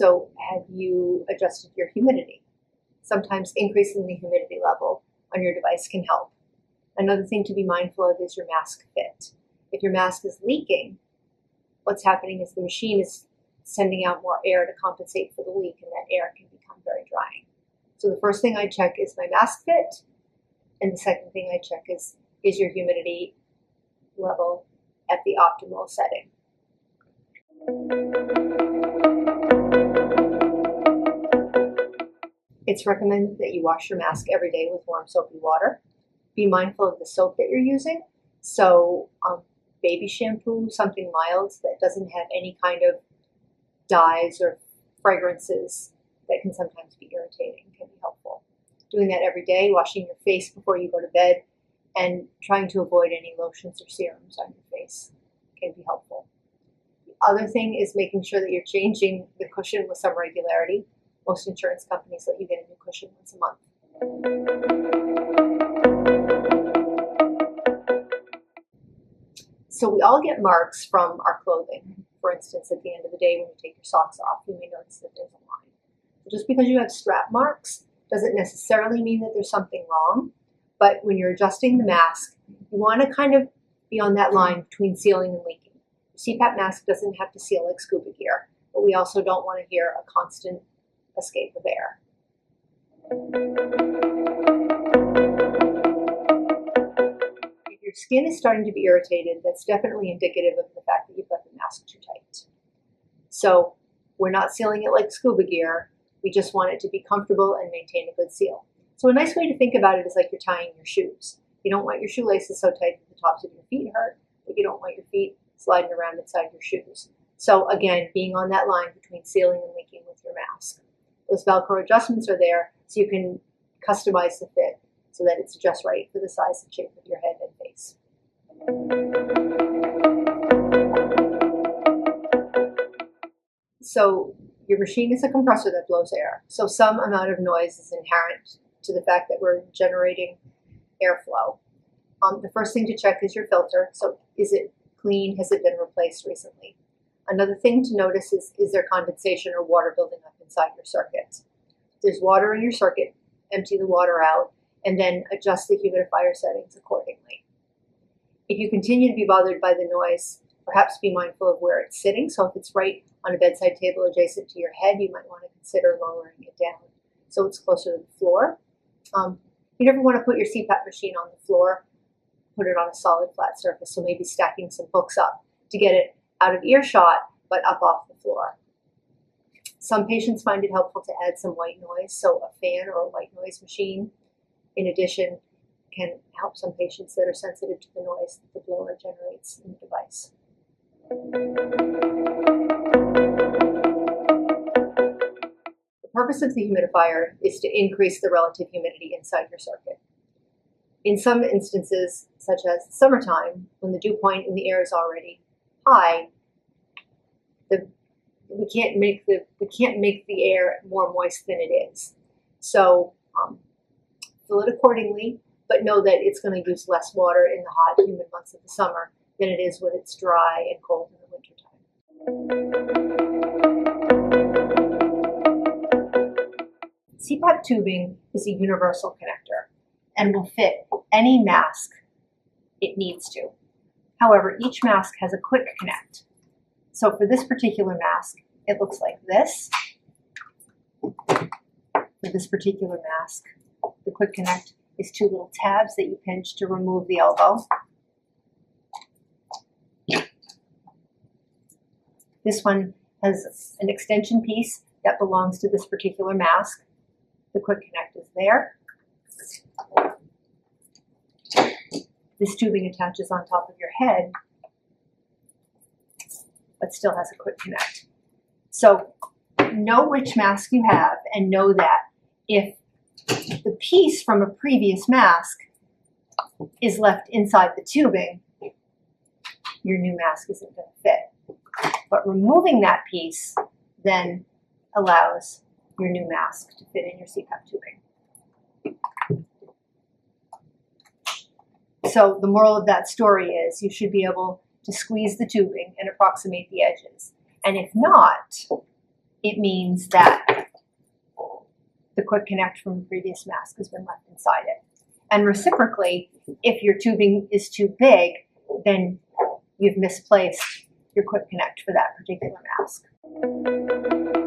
So have you adjusted your humidity? Sometimes increasing the humidity level on your device can help. Another thing to be mindful of is your mask fit. If your mask is leaking, what's happening is the machine is sending out more air to compensate for the leak, and that air can become very drying. So the first thing I check is my mask fit, and the second thing I check is your humidity level at the optimal setting. It's recommended that you wash your mask every day with warm soapy water. Be mindful of the soap that you're using. So baby shampoo, something mild that doesn't have any kind of dyes or fragrances that can sometimes be irritating, can be helpful. Doing that every day, washing your face before you go to bed, and trying to avoid any lotions or serums on your face can be helpful. The other thing is making sure that you're changing the cushion with some regularity. Most insurance companies let you get a new cushion once a month. So we all get marks from our clothing. For instance, at the end of the day when you take your socks off, you may notice that there's a line. Just because you have strap marks doesn't necessarily mean that there's something wrong, but when you're adjusting the mask, you want to kind of be on that line between sealing and leaking. The CPAP mask doesn't have to seal like scuba gear, but we also don't want to hear a constant escape of air. If your skin is starting to be irritated, that's definitely indicative of the fact that you've got the mask too tight. So we're not sealing it like scuba gear. We just want it to be comfortable and maintain a good seal. So a nice way to think about it is like you're tying your shoes. You don't want your shoelaces so tight that the tops of your feet hurt, but you don't want your feet sliding around inside your shoes. So again, being on that line between sealing and leaking with your mask. Those Velcro adjustments are there so you can customize the fit so that it's just right for the size and shape of your head and face. So your machine is a compressor that blows air. So some amount of noise is inherent to the fact that we're generating airflow. The first thing to check is your filter. So is it clean? Has it been replaced recently? Another thing to notice is there condensation or water building up inside your circuit? If there's water in your circuit, empty the water out and then adjust the humidifier settings accordingly. If you continue to be bothered by the noise, perhaps be mindful of where it's sitting. So if it's right on a bedside table adjacent to your head, you might want to consider lowering it down so it's closer to the floor. You never want to put your CPAP machine on the floor. Put it on a solid flat surface, so maybe stacking some books up to get it out of earshot, but up off the floor. Some patients find it helpful to add some white noise, so a fan or a white noise machine, in addition, can help some patients that are sensitive to the noise that the blower generates in the device. The purpose of the humidifier is to increase the relative humidity inside your circuit. In some instances, such as summertime, when the dew point in the air is already high, we can't make the air more moist than it is. So fill it accordingly, but know that it's going to use less water in the hot, humid months of the summer than it is when it's dry and cold in the wintertime. CPAP tubing is a universal connector and will fit any mask it needs to. However, each mask has a quick connect. So for this particular mask, it looks like this. For this particular mask, the quick connect is two little tabs that you pinch to remove the elbow. This one has an extension piece that belongs to this particular mask. The quick connect is there. This tubing attaches on top of your head, but still has a quick connect. So know which mask you have and know that if the piece from a previous mask is left inside the tubing, your new mask isn't going to fit. But removing that piece then allows your new mask to fit in your CPAP tubing. So the moral of that story is you should be able to squeeze the tubing and approximate the edges. And if not, it means that the quick connect from the previous mask has been left inside it. And reciprocally, if your tubing is too big, then you've misplaced your quick connect for that particular mask.